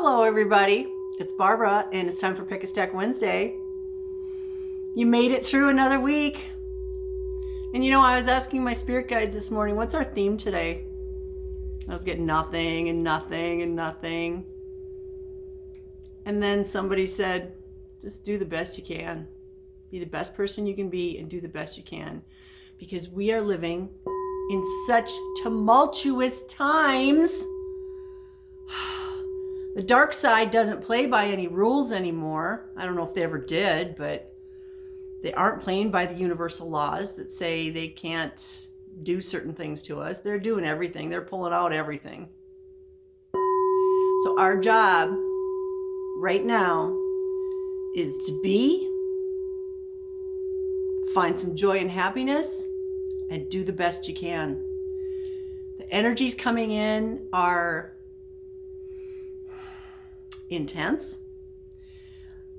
Hello, everybody. It's Barbara, and it's time for Pick a Stack Wednesday. You made it through another week. And you know, I was asking my spirit guides this morning, what's our theme today? I was getting nothing and nothing and nothing. And then somebody said, just do the best you can. Be the best person you can be and do the best you can. Because we are living in such tumultuous times. The dark side doesn't play by any rules anymore. I don't know if they ever did, but they aren't playing by the universal laws that say they can't do certain things to us. They're doing everything. They're pulling out everything. So our job right now is to find some joy and happiness, and do the best you can. The energies coming in are intense.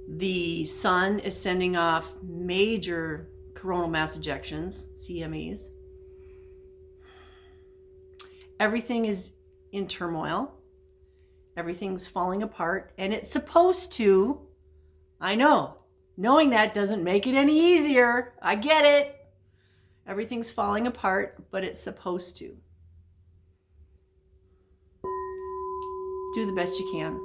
The sun is sending off major coronal mass ejections, CMEs. Everything is in turmoil. Everything's falling apart, and it's supposed to. I know. Knowing that doesn't make it any easier. I get it. Everything's falling apart, but it's supposed to. Do the best you can.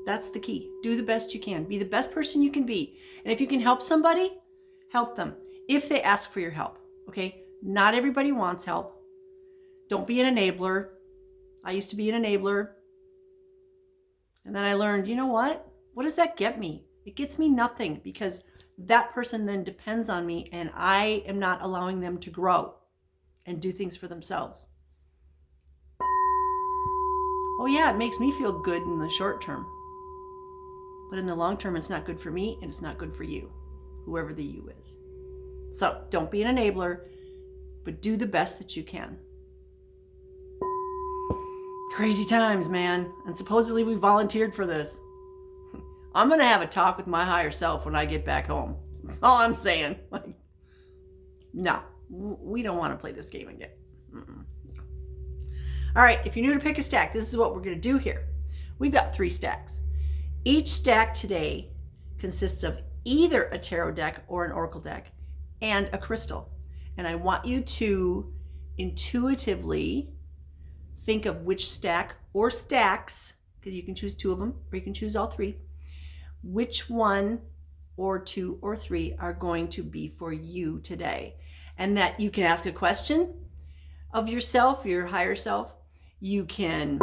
That's the key. Do the best you can. Be the best person you can be. And if you can help somebody, help them. If they ask for your help, okay? Not everybody wants help. Don't be an enabler. I used to be an enabler. And then I learned, you know what? What does that get me? It gets me nothing, because that person then depends on me, and I am not allowing them to grow and do things for themselves. Oh yeah, it makes me feel good in the short term. But in the long term, it's not good for me, and it's not good for you, whoever the you is. So don't be an enabler, but do the best that you can. Crazy times, man. And supposedly we volunteered for this. I'm going to have a talk with my higher self when I get back home. That's all I'm saying. Like, no, we don't want to play this game again. Mm-mm. All right, if you're new to Pick a Stack, this is what we're going to do here. We've got 3 stacks. Each stack today consists of either a tarot deck or an oracle deck and a crystal. And I want you to intuitively think of which stack or stacks, because you can choose 2 of them or you can choose all 3, which one or 2 or 3 are going to be for you today. And that you can ask a question of yourself, your higher self. You can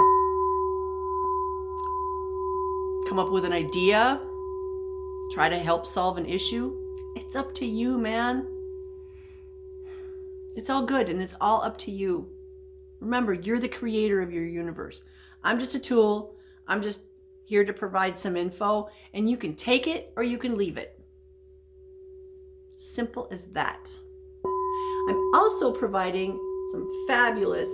come up with an idea, try to help solve an issue. It's up to you, man. It's all good, and it's all up to you. Remember, you're the creator of your universe. I'm just a tool. I'm just here to provide some info, and you can take it or you can leave it. Simple as that. I'm also providing some fabulous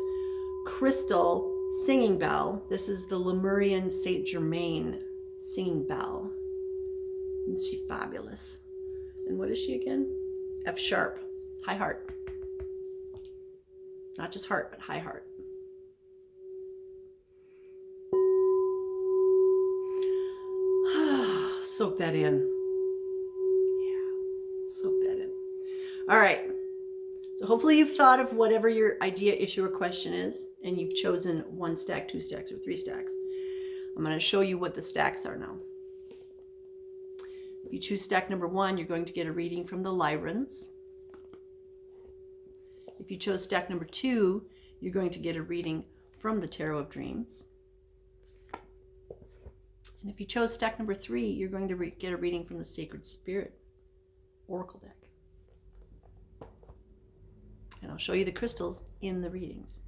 crystal singing bell. This is the Lemurian Saint Germain singing bell. Isn't she fabulous? And what is she again? F sharp, high heart. Not just heart, but high heart. Soak that in. Yeah, soak that in. All right. So hopefully you've thought of whatever your idea, issue, or question is, and you've chosen 1 stack, 2 stacks, or 3 stacks. I'm going to show you what the stacks are now. If you choose stack number 1, you're going to get a reading from the Lyrans. If you chose stack number 2, you're going to get a reading from the Tarot of Dreams. And if you chose stack number 3, you're going to get a reading from the Sacred Spirit Oracle deck. And I'll show you the crystals in the readings.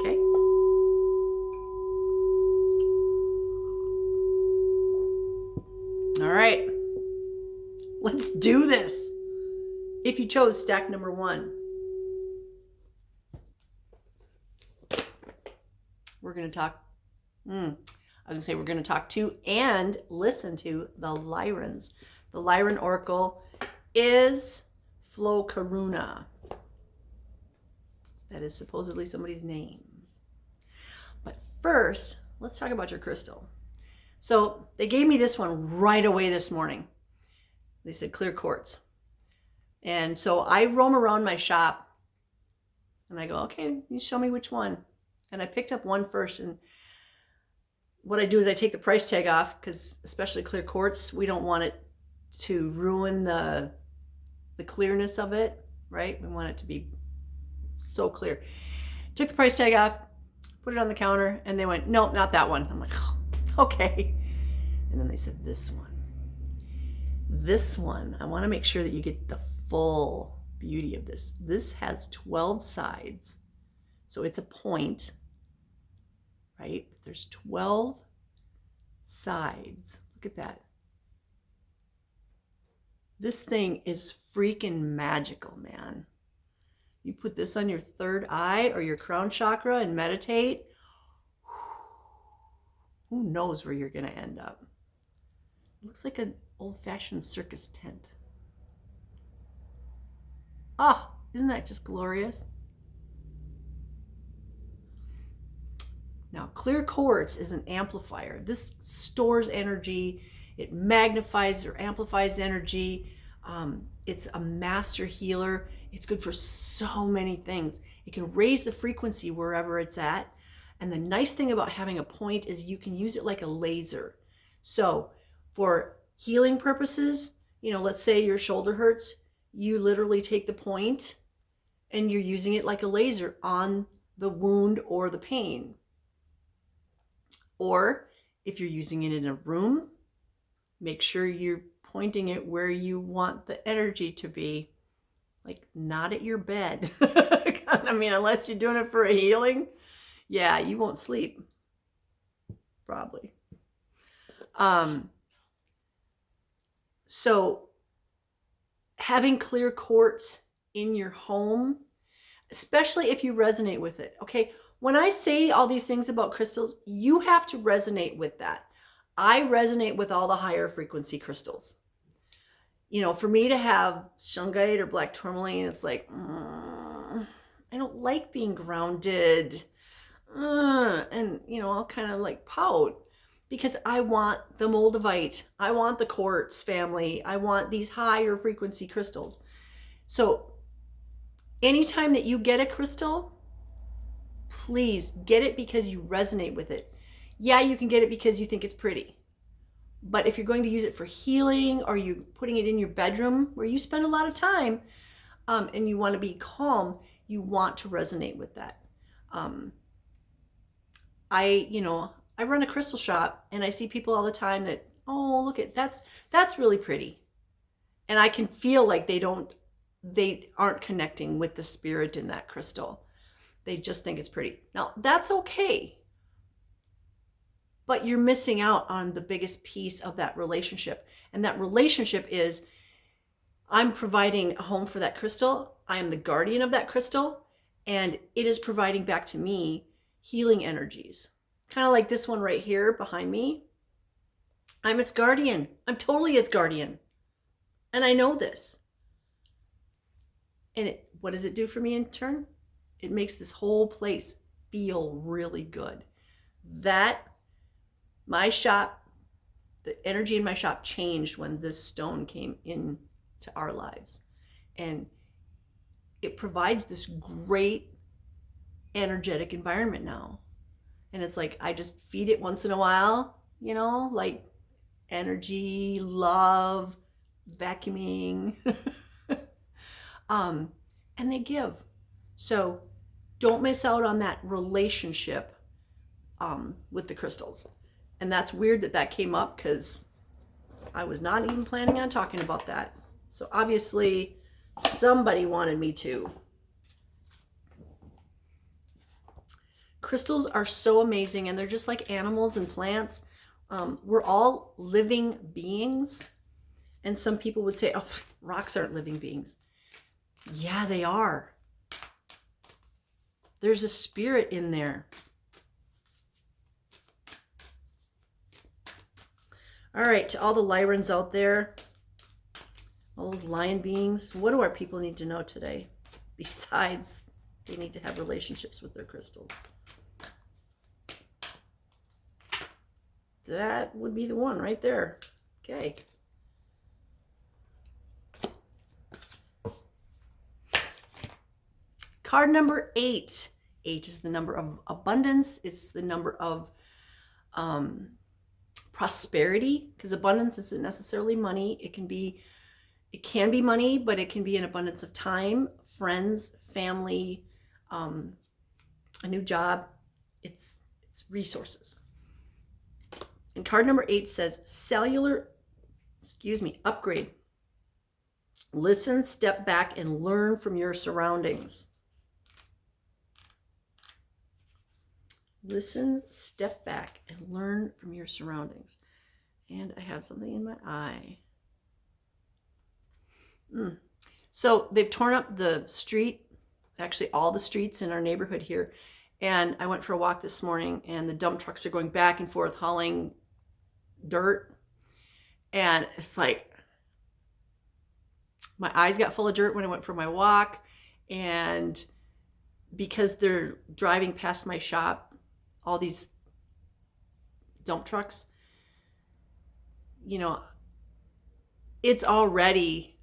Okay? All right. Let's do this. If you chose stack number 1, we're going to talk. I was going to say we're going to talk to and listen to the Lyrans. The Lyran Oracle is Flo Karuna. That is supposedly somebody's name. But first, let's talk about your crystal. So they gave me this one right away this morning. They said clear quartz. And so I roam around my shop and I go, okay, you show me which one. And I picked up one first. And what I do is I take the price tag off, because especially clear quartz, we don't want it to ruin the clearness of it, right? We want it to be so clear. Took the price tag off, put it on the counter, and they went, nope, not that one. I'm like, oh, okay. And then they said, this one. This one, I want to make sure that you get the full beauty of this. This has 12 sides. So it's a point, right? There's 12 sides. Look at that. This thing is freaking magical, man. You put this on your third eye or your crown chakra and meditate, who knows where you're going to end up. It looks like an old-fashioned circus tent. Ah, isn't that just glorious? Now, clear quartz is an amplifier. This stores energy. It magnifies or amplifies energy. It's a master healer. It's good for so many things. It can raise the frequency wherever it's at. And the nice thing about having a point is you can use it like a laser. So for healing purposes, let's say your shoulder hurts, you literally take the point and you're using it like a laser on the wound or the pain. Or if you're using it in a room, make sure you're pointing it where you want the energy to be, like not at your bed. I mean, unless you're doing it for a healing, yeah, you won't sleep, probably. So having clear quartz in your home, especially if you resonate with it, okay? When I say all these things about crystals, you have to resonate with that. I resonate with all the higher frequency crystals. For me to have shungite or black tourmaline, it's like, I don't like being grounded. And, I'll kind of like pout because I want the moldavite. I want the quartz family. I want these higher frequency crystals. So anytime that you get a crystal, please get it because you resonate with it. Yeah, you can get it because you think it's pretty. But if you're going to use it for healing, or you're putting it in your bedroom where you spend a lot of time, and you want to be calm, you want to resonate with that. I run a crystal shop and I see people all the time that, oh, look at that's really pretty. And I can feel like they aren't connecting with the spirit in that crystal. They just think it's pretty. Now, that's okay. But you're missing out on the biggest piece of that relationship. And that relationship is, I'm providing a home for that crystal. I am the guardian of that crystal. And it is providing back to me healing energies. Kind of like this one right here behind me. I'm its guardian. I'm totally its guardian. And I know this. And what does it do for me in turn? It makes this whole place feel really good. My shop, the energy in my shop changed when this stone came into our lives. And it provides this great energetic environment now. And it's like, I just feed it once in a while, like energy, love, vacuuming. And they give. So don't miss out on that relationship with the crystals. And that's weird that came up, because I was not even planning on talking about that. So obviously somebody wanted me to. Crystals are so amazing, and they're just like animals and plants. We're all living beings. And some people would say, oh, rocks aren't living beings. Yeah, they are. There's a spirit in there. All right, to all the Lyrans out there, all those lion beings, what do our people need to know today? Besides, they need to have relationships with their crystals. that would be the one right there. Okay. Card number 8. 8 is the number of abundance. It's the number of prosperity, because abundance isn't necessarily money. It can be money, but it can be an abundance of time, friends, family, a new job. It's resources. And card number 8 says cellular, upgrade. Listen, step back, and learn from your surroundings. Listen, step back, and learn from your surroundings. And I have something in my eye. So they've torn up the street, actually all the streets in our neighborhood here. And I went for a walk this morning, and the dump trucks are going back and forth hauling dirt. And it's like, my eyes got full of dirt when I went for my walk. And because they're driving past my shop, all these dump trucks, it's already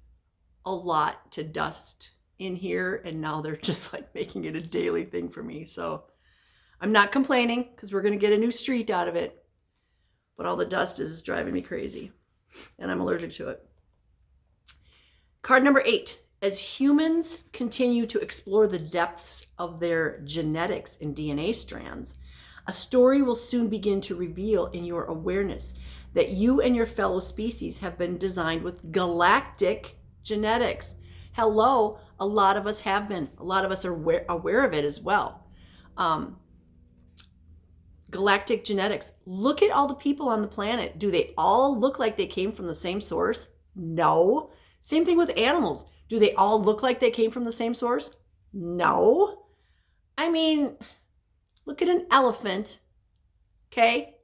a lot to dust in here, and now they're just like making it a daily thing for me. So I'm not complaining, because we're going to get a new street out of it, but all the dust is driving me crazy, and I'm allergic to it. Card number 8. As humans continue to explore the depths of their genetics and DNA strands, a story will soon begin to reveal in your awareness that you and your fellow species have been designed with galactic genetics. Hello, a lot of us have been. A lot of us are aware of it as well. Galactic genetics. Look at all the people on the planet. Do they all look like they came from the same source? No. Same thing with animals. Do they all look like they came from the same source? No. I mean, look at an elephant, okay?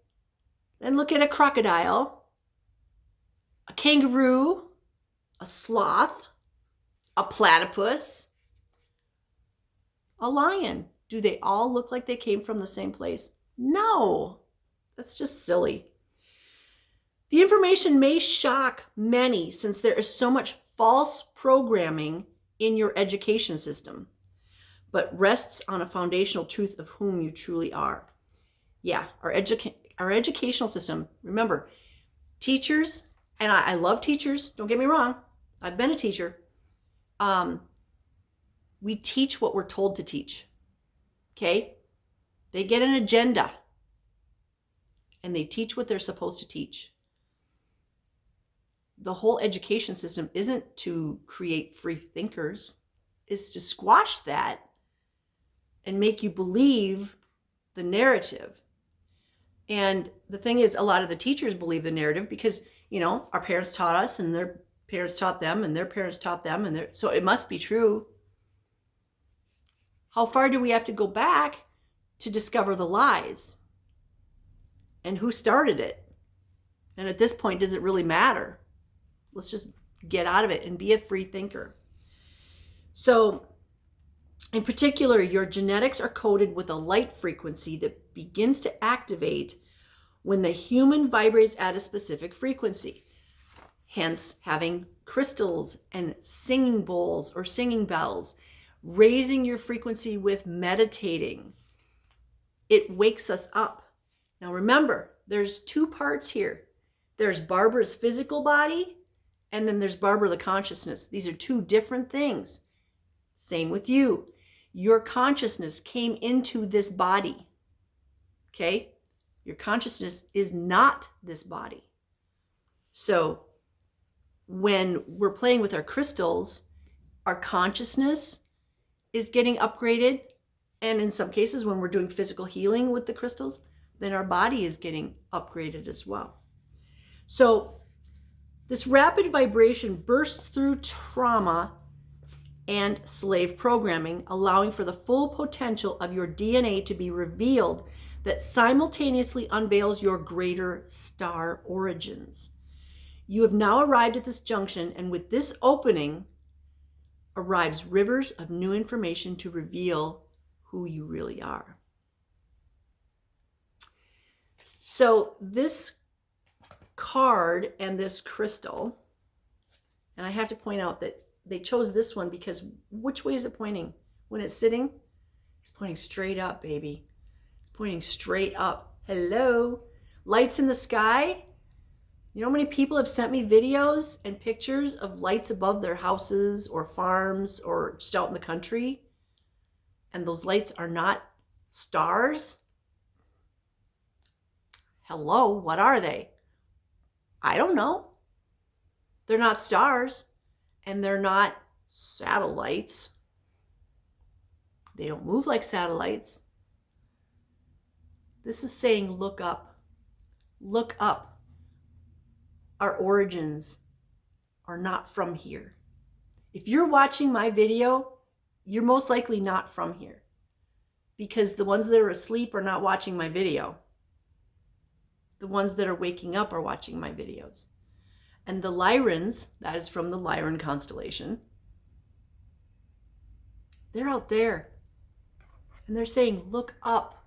Then look at a crocodile, a kangaroo, a sloth, a platypus, a lion. Do they all look like they came from the same place? No. That's just silly. The information may shock many, since there is so much false programming in your education system, but rests on a foundational truth of whom you truly are. Yeah, our educational system, remember, teachers, and I love teachers, don't get me wrong, I've been a teacher. We teach what we're told to teach, okay? They get an agenda, and they teach what they're supposed to teach. The whole education system isn't to create free thinkers, it's to squash that and make you believe the narrative. And the thing is, a lot of the teachers believe the narrative because, our parents taught us, and their parents taught them, and their parents taught them, and so it must be true. How far do we have to go back to discover the lies? And who started it? And at this point, does it really matter? Let's just get out of it and be a free thinker. So, in particular, your genetics are coded with a light frequency that begins to activate when the human vibrates at a specific frequency. Hence, having crystals and singing bowls or singing bells, raising your frequency with meditating. It wakes us up. Now remember, there's 2 parts here. There's Barbara's physical body, and then there's Barbara the consciousness. These are 2 different things. Same with you. Your consciousness came into this body. Okay? Your consciousness is not this body. So when we're playing with our crystals, our consciousness is getting upgraded. And in some cases, when we're doing physical healing with the crystals, then our body is getting upgraded as well. So this rapid vibration bursts through trauma and slave programming, allowing for the full potential of your DNA to be revealed, that simultaneously unveils your greater star origins. You have now arrived at this junction, and with this opening arrives rivers of new information to reveal who you really are. So this card and this crystal, and I have to point out that they chose this one because which way is it pointing? When it's sitting, it's pointing straight up, baby. It's pointing straight up. Hello. Lights in the sky. You know how many people have sent me videos and pictures of lights above their houses or farms or just out in the country? And those lights are not stars? Hello, what are they? I don't know. They're not stars, and they're not satellites. They don't move like satellites. This is saying, look up. Look up. Our origins are not from here. If you're watching my video, you're most likely not from here, because the ones that are asleep are not watching my video. The ones that are waking up are watching my videos. And the Lyrans, that is from the Lyran constellation, they're out there. And they're saying, look up.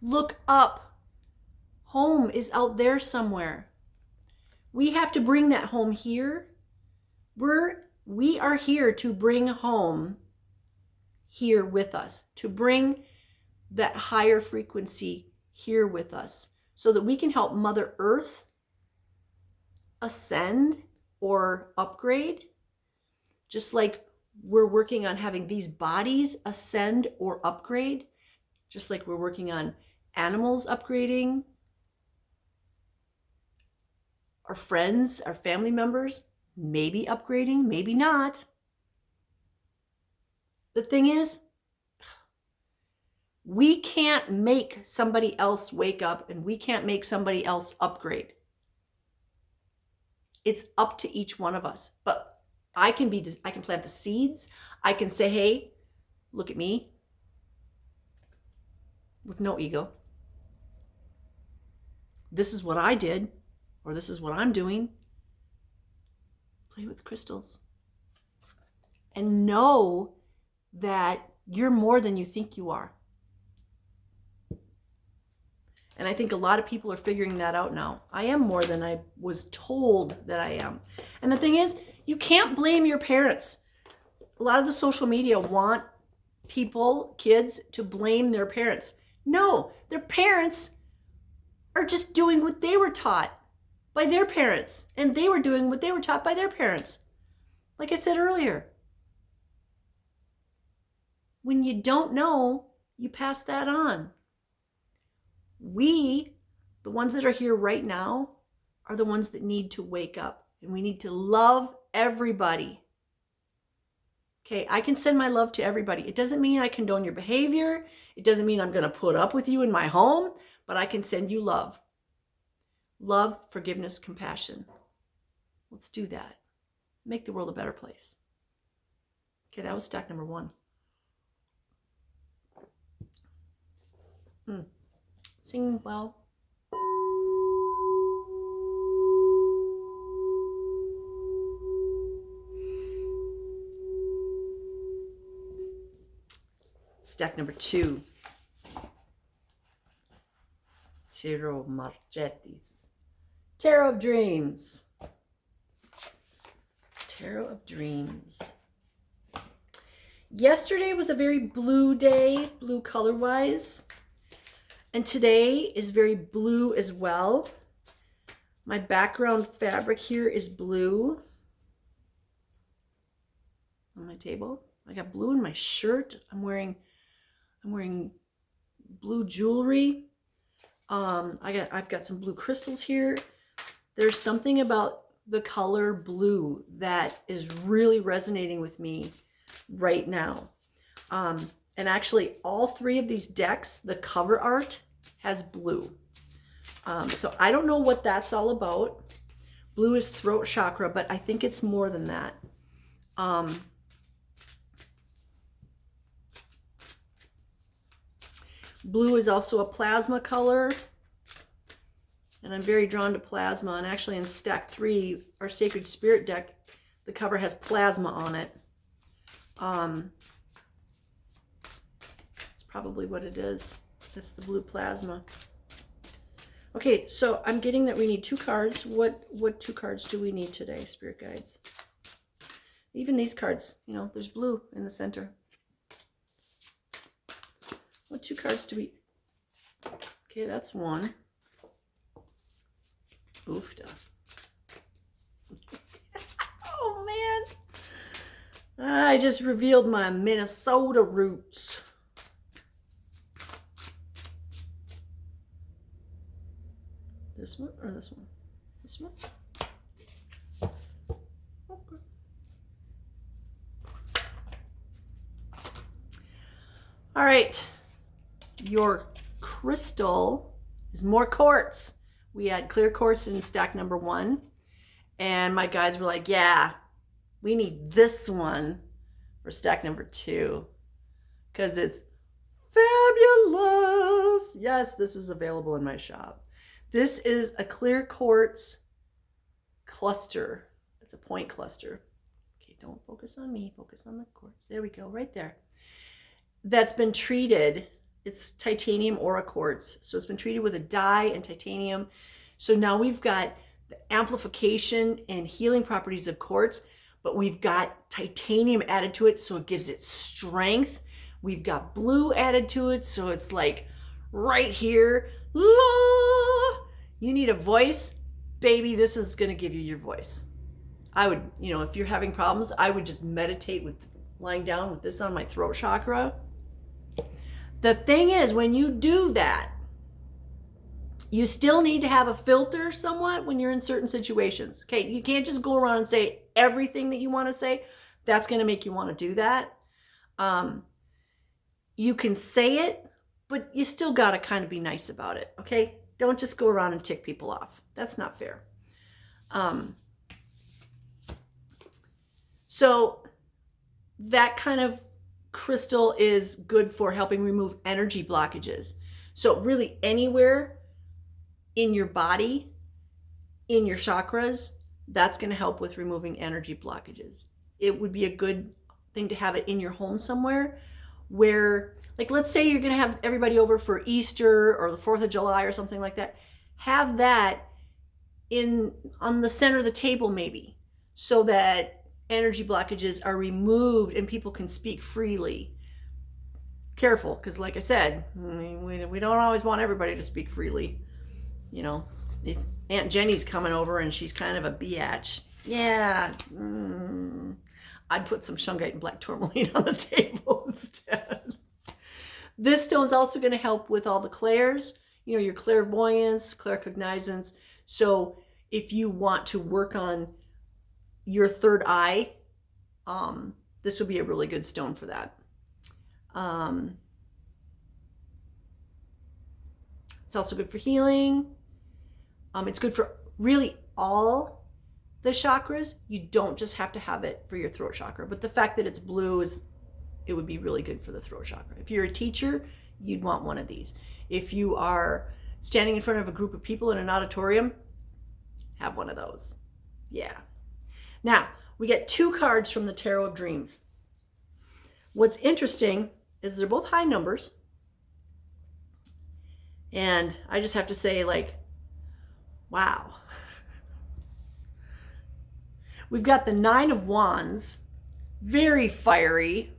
Look up. Home is out there somewhere. We have to bring that home here. We are here to bring home here with us, to bring that higher frequency here with us, so that we can help Mother Earth ascend or upgrade, just like we're working on having these bodies ascend or upgrade, just like we're working on animals upgrading, our friends, our family members, maybe upgrading, maybe not. The thing is, we can't make somebody else wake up, and we can't make somebody else upgrade. It's up to each one of us. But I can plant the seeds. I can say, hey, look at me, with no ego. This is what I did, or this is what I'm doing. Play with crystals. And know that you're more than you think you are. And I think a lot of people are figuring that out now. I am more than I was told that I am. And the thing is, you can't blame your parents. A lot of the social media want people, kids, to blame their parents. No, their parents are just doing what they were taught by their parents. And they were doing what they were taught by their parents. Like I said earlier, when you don't know, you pass that on. We, the ones that are here right now, are the ones that need to wake up. And we need to love everybody. Okay, I can send my love to everybody. It doesn't mean I condone your behavior. It doesn't mean I'm going to put up with you in my home, but I can send you love. Love, forgiveness, compassion. Let's do that. Make the world a better place. Okay, that was stack number 1. Sing well. Stack number 2. Ciro Marchetti's Tarot of Dreams. Tarot of Dreams. Yesterday was a very blue day, blue color-wise. And today is very blue as well. My background fabric here is blue on my table. I got blue in my shirt. I'm wearing blue jewelry. I've got some blue crystals here. There's something about the color blue that is really resonating with me right now. And actually, all 3 of these decks, the cover art has blue. So I don't know what that's all about. Blue is throat chakra, but I think it's more than that. Blue is also a plasma color. And I'm very drawn to plasma. And actually in stack 3, our Sacred Spirit deck, the cover has plasma on it. Probably what it is. It's the blue plasma. Okay, so I'm getting that we need 2 cards. What 2 cards do we need today, Spirit Guides? Even these cards, you know, there's blue in the center. What 2 cards do we... Okay, that's 1. Oofda. Oh, man. I just revealed my Minnesota roots. This one or this one? This one? Okay. All right. Your crystal is more quartz. We had clear quartz in stack number 1. And my guides were like, yeah, we need this one for stack number 2. Because it's fabulous. Yes, this is available in my shop. This is a clear quartz cluster. It's a point cluster. Okay, don't focus on me. Focus on the quartz. There we go, right there. That's been treated. It's titanium aura quartz. So it's been treated with a dye and titanium. So now we've got the amplification and healing properties of quartz, but we've got titanium added to it, so it gives it strength. We've got blue added to it, so it's like right here. La! You need a voice, baby, this is going to give you your voice. I would, you know, if you're having problems, I would just meditate with lying down with this on my throat chakra. The thing is, when you do that, you still need to have a filter somewhat when you're in certain situations. Okay, you can't just go around and say everything that you want to say. That's going to make you want to do that. You can say it, but you still got to kind of be nice about it, okay? Don't just go around and tick people off. That's not fair. So that kind of crystal is good for helping remove energy blockages. So really anywhere in your body, in your chakras, that's going to help with removing energy blockages. It would be a good thing to have it in your home somewhere where, like, let's say you're going to have everybody over for Easter or the 4th of July or something like that. Have that on the center of the table maybe, so that energy blockages are removed and people can speak freely. Careful, because like I said, we don't always want everybody to speak freely. You know, if Aunt Jenny's coming over and she's kind of a biatch, yeah, I'd put some shungite and black tourmaline on the table instead. This stone's also going to help with all the clairs, you know, your clairvoyance, claircognizance. So if you want to work on your third eye, this would be a really good stone for that. It's also good for healing. It's good for really all the chakras. You don't just have to have it for your throat chakra, but the fact that it's blue it would be really good for the throat chakra. If you're a teacher, you'd want one of these. If you are standing in front of a group of people in an auditorium, have one of those. Yeah. Now, we get 2 cards from the Tarot of Dreams. What's interesting is they're both high numbers. And I just have to say, like, wow. We've got the 9 of Wands, very fiery.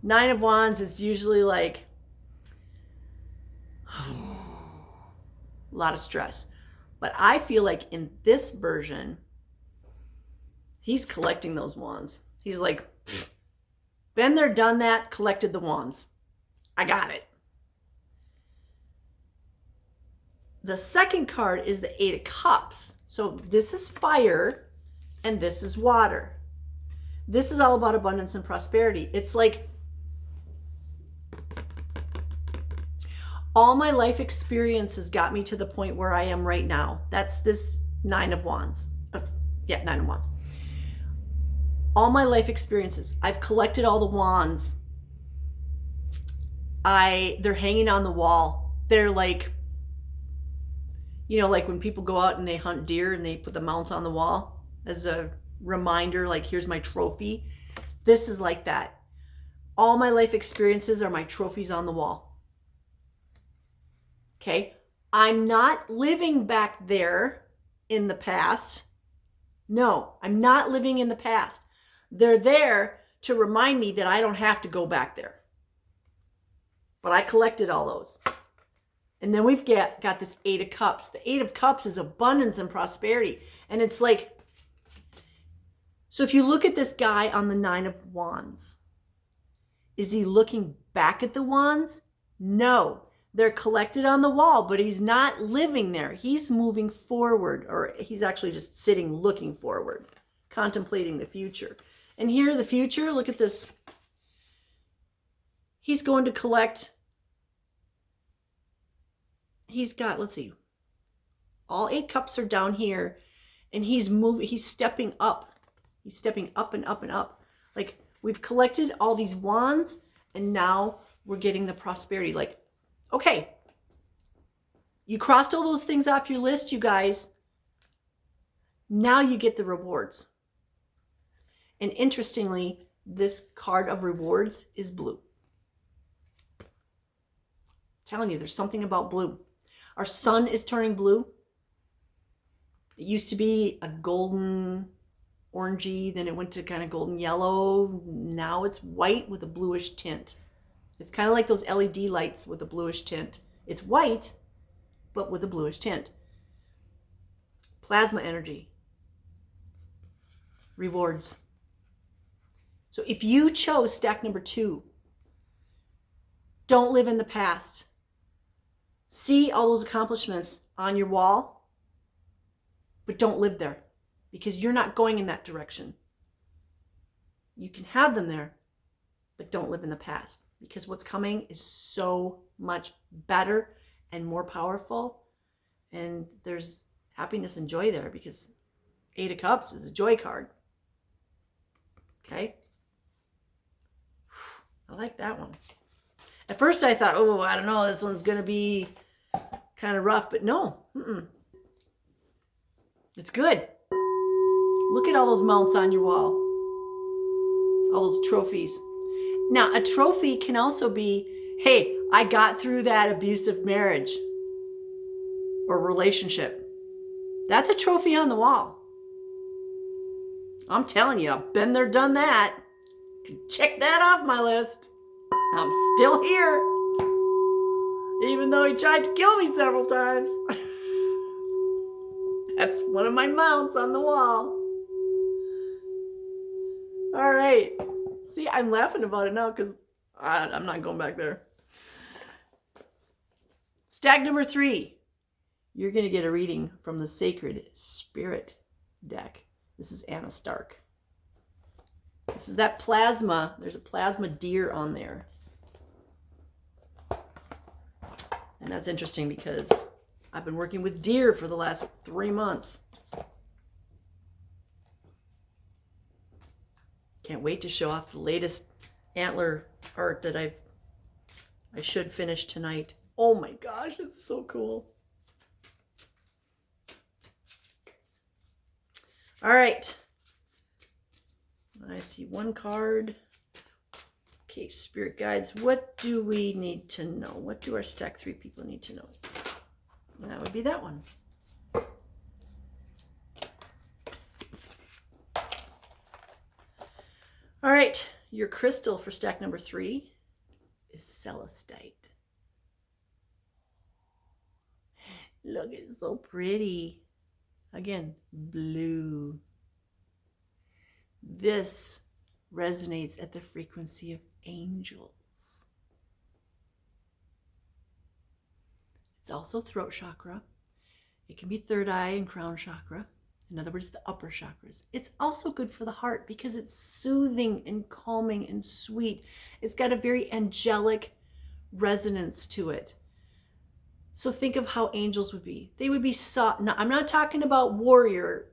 9 of Wands is usually like a lot of stress. But I feel like in this version, he's collecting those wands. He's like, been there, done that, collected the wands. I got it. The second card is the 8 of Cups. So this is fire and this is water. This is all about abundance and prosperity. It's like all my life experiences got me to the point where I am right now. That's this 9 of Wands. 9 of Wands. All my life experiences. I've collected all the wands. They're hanging on the wall. They're like, you know, like when people go out and they hunt deer and they put the mounts on the wall as a reminder, like, here's my trophy. This is like that. All my life experiences are my trophies on the wall. Okay? I'm not living back there in the past. No, I'm not living in the past. They're there to remind me that I don't have to go back there. But I collected all those. And then we've got this Eight of Cups. The Eight of Cups is abundance and prosperity. And it's like, so if you look at this guy on the Nine of Wands, is he looking back at the wands? No. They're collected on the wall, but he's not living there. He's moving forward, or he's actually just sitting looking forward, contemplating the future. And here, the future, look at this. He's going to collect. He's got, let's see, all 8 cups are down here, and he's stepping up. He's stepping up and up and up. Like, we've collected all these wands, and now we're getting the prosperity. Like, okay, you crossed all those things off your list, you guys. Now you get the rewards. And interestingly, this card of rewards is blue. I'm telling you, there's something about blue. Our sun is turning blue. It used to be a golden orangey, then it went to kind of golden yellow. Now it's white with a bluish tint. It's kind of like those LED lights with a bluish tint. It's white, but with a bluish tint. Plasma energy. Rewards. So if you chose stack number 2, don't live in the past. See all those accomplishments on your wall, but don't live there because you're not going in that direction. You can have them there, but don't live in the past. Because what's coming is so much better and more powerful. And there's happiness and joy there because 8 of Cups is a joy card. Okay? I like that one. At first I thought, oh, I don't know, this one's going to be kind of rough. But no. It's good. Look at all those mounts on your wall. All those trophies. Now, a trophy can also be, hey, I got through that abusive marriage or relationship. That's a trophy on the wall. I'm telling you, I've been there, done that. Check that off my list. I'm still here. Even though he tried to kill me several times. That's one of my mounts on the wall. All right. See, I'm laughing about it now because I'm not going back there. Stack number 3. You're going to get a reading from the Sacred Spirit deck. This is Anna Stark. This is that plasma. There's a plasma deer on there. And that's interesting because I've been working with deer for the last 3 months. Can't wait to show off the latest antler art that I should finish tonight. Oh my gosh, it's so cool. All right. I see one card. Okay, Spirit Guides. What do we need to know? What do our stack 3 people need to know? That would be that one. All right, your crystal for stack number 3 is Celestite. Look, it's so pretty. Again, blue. This resonates at the frequency of angels. It's also throat chakra. It can be third eye and crown chakra. In other words, the upper chakras. It's also good for the heart because it's soothing and calming and sweet. It's got a very angelic resonance to it. So think of how angels would be. They would be soft. Now, I'm not talking about warrior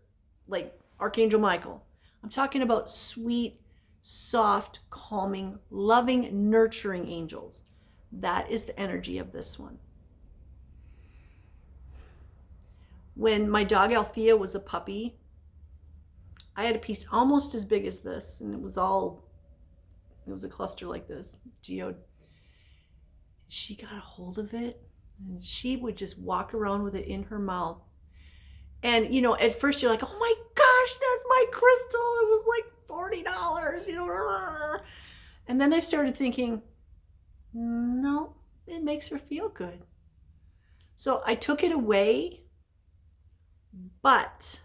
like Archangel Michael. I'm talking about sweet, soft, calming, loving, nurturing angels. That is the energy of this one. When my dog Althea was a puppy, I had a piece almost as big as this, and it was a cluster like this, geode. She got a hold of it, And she would just walk around with it in her mouth. And, you know, at first you're like, oh my gosh, that's my crystal. It was like $40, you know. And then I started thinking, no, it makes her feel good. So I took it away. But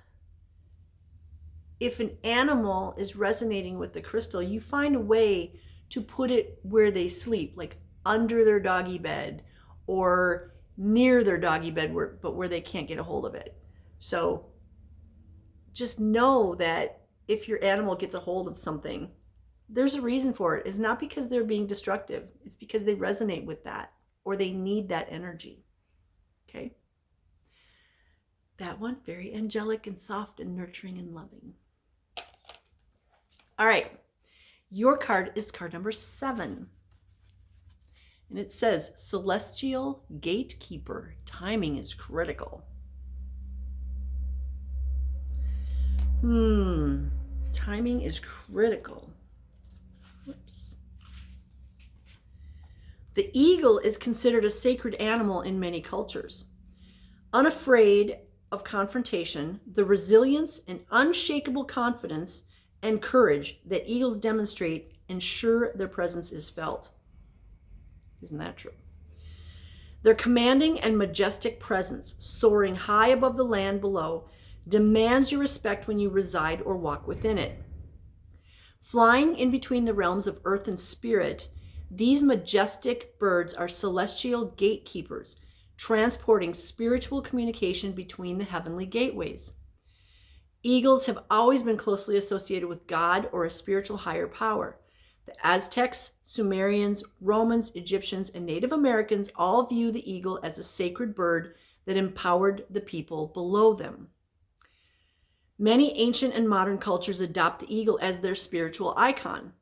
if an animal is resonating with the crystal, you find a way to put it where they sleep, like under their doggy bed or near their doggy bed, but where they can't get a hold of it. So just know that if your animal gets a hold of something, there's a reason for it. It's not because they're being destructive. It's because they resonate with that or they need that energy. Okay? That one, very angelic and soft and nurturing and loving. All right. Your card is card number 7. And it says, Celestial Gatekeeper. Timing is critical. Timing is critical. Whoops. The eagle is considered a sacred animal in many cultures. Unafraid of confrontation, the resilience and unshakable confidence and courage that eagles demonstrate ensure their presence is felt. Isn't that true? Their commanding and majestic presence, soaring high above the land below, demands your respect when you reside or walk within it. Flying in between the realms of earth and spirit, these majestic birds are celestial gatekeepers, transporting spiritual communication between the heavenly gateways. Eagles have always been closely associated with God or a spiritual higher power. The Aztecs, Sumerians, Romans, Egyptians, and Native Americans all view the eagle as a sacred bird that empowered the people below them. Many ancient and modern cultures adopt the eagle as their spiritual icon.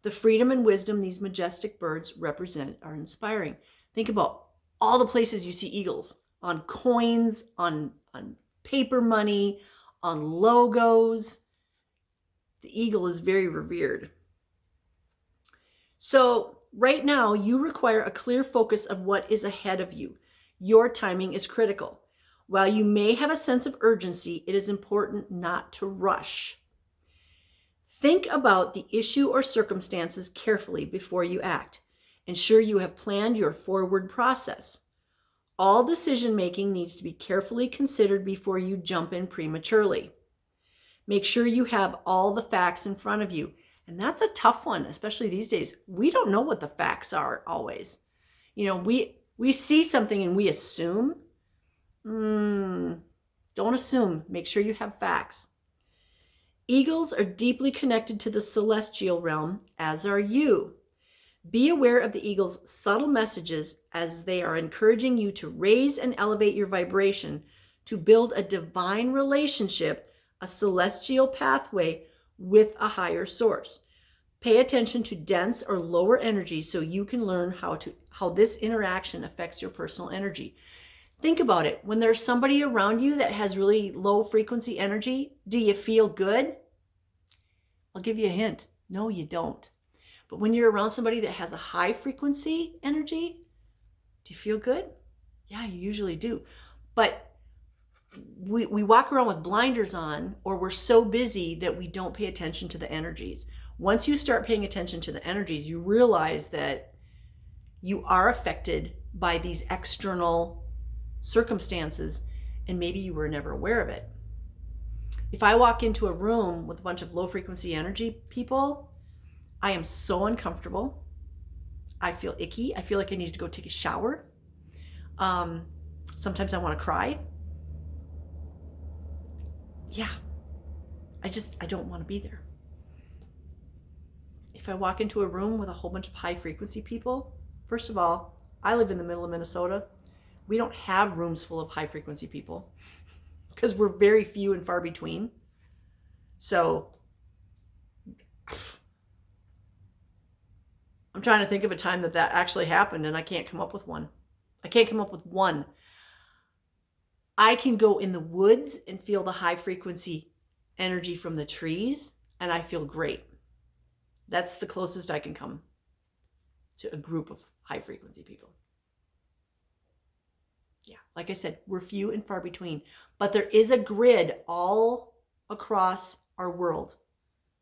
The freedom and wisdom these majestic birds represent are inspiring. Think about all the places you see eagles, on coins, on paper money, on logos. The eagle is very revered. So right now, you require a clear focus of what is ahead of you. Your timing is critical. While you may have a sense of urgency, it is important not to rush. Think about the issue or circumstances carefully before you act. Ensure you have planned your forward process. All decision-making needs to be carefully considered before you jump in prematurely. Make sure you have all the facts in front of you. And that's a tough one, especially these days. We don't know what the facts are always. You know, we see something and we assume. Don't assume. Make sure you have facts. Eagles are deeply connected to the celestial realm, as are you. Be aware of the eagle's subtle messages as they are encouraging you to raise and elevate your vibration to build a divine relationship, a celestial pathway with a higher source. Pay attention to dense or lower energy so you can learn how this interaction affects your personal energy. Think about it. When there's somebody around you that has really low frequency energy, do you feel good? I'll give you a hint. No, you don't. But when you're around somebody that has a high frequency energy, do you feel good? Yeah, you usually do. But we walk around with blinders on, or we're so busy that we don't pay attention to the energies. Once you start paying attention to the energies, you realize that you are affected by these external circumstances, and maybe you were never aware of it. If I walk into a room with a bunch of low frequency energy people, I am so uncomfortable. I feel icky. I feel like I need to go take a shower. Sometimes I want to cry. Yeah, I don't want to be there. If I walk into a room with a whole bunch of high frequency people, first of all, I live in the middle of Minnesota. We don't have rooms full of high frequency people because we're very few and far between. So I'm trying to think of a time that actually happened, and I can't come up with one. I can go in the woods and feel the high frequency energy from the trees, and I feel great. That's the closest I can come to a group of high frequency people. Yeah, like I said, we're few and far between. But there is a grid all across our world.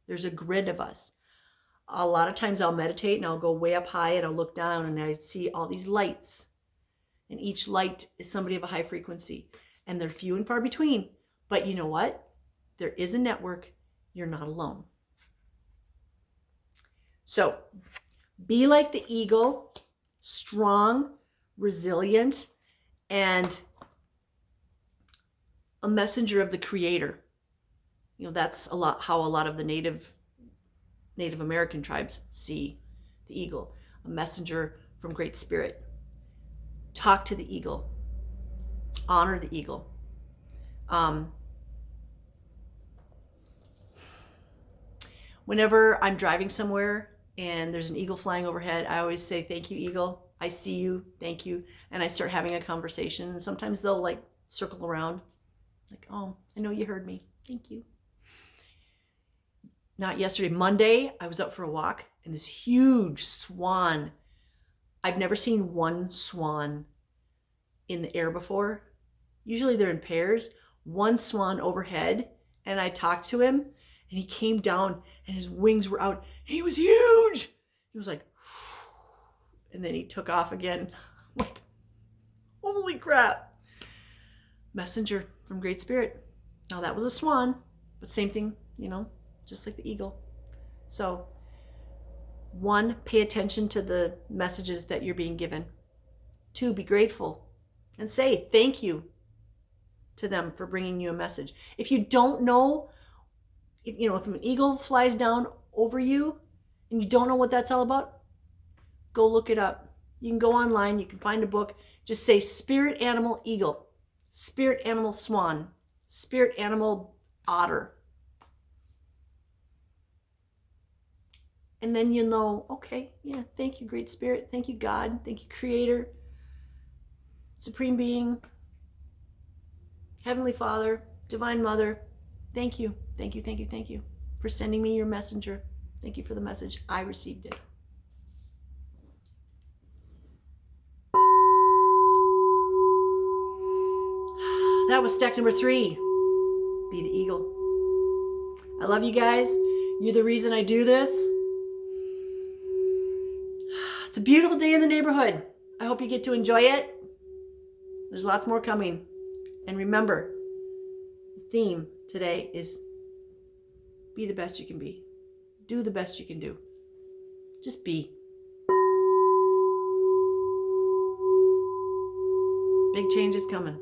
There's a grid of us. A lot of times I'll meditate and I'll go way up high and I'll look down and I see all these lights. And each light is somebody of a high frequency. And they're few and far between. But you know what? There is a network. You're not alone. So be like the eagle, strong, resilient, and a messenger of the Creator. You know, that's how a lot of the Native American tribes see the eagle, a messenger from Great Spirit. Talk to the eagle. Honor the eagle. Whenever I'm driving somewhere and there's an eagle flying overhead, I always say, thank you, eagle. I see you. Thank you. And I start having a conversation. And sometimes they'll like circle around. Like, oh, I know you heard me. Thank you. Not yesterday, Monday, I was out for a walk and this huge swan. I've never seen one swan in the air before. Usually they're in pairs. One swan overhead, and I talked to him and he came down and his wings were out. He was huge. He was like, and then he took off again. I'm like, holy crap. Messenger from Great Spirit. Now that was a swan, but same thing, you know, just like the eagle. So, one, pay attention to the messages that you're being given. Two, be grateful and say thank you to them for bringing you a message. If you don't know, if an eagle flies down over you and you don't know what that's all about, go look it up. You can go online, you can find a book. Just say spirit animal eagle, spirit animal swan, spirit animal otter. And then you'll know, okay, yeah, thank you, Great Spirit. Thank you, God. Thank you, Creator, Supreme Being, Heavenly Father, Divine Mother. Thank you, thank you, thank you, thank you for sending me your messenger. Thank you for the message. I received it. That was stack number 3. Be the eagle. I love you guys. You're the reason I do this. It's a beautiful day in the neighborhood. I hope you get to enjoy it. There's lots more coming. And remember, the theme today is be the best you can be. Do the best you can do. Just be. Big change is coming.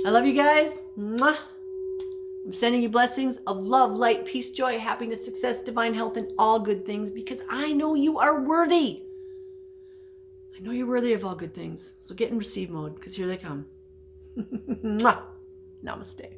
I love you guys. Mwah. I'm sending you blessings of love, light, peace, joy, happiness, success, divine health, and all good things because I know you are worthy. I know you're worthy of all good things. So get in receive mode because here they come. Mwah. Namaste.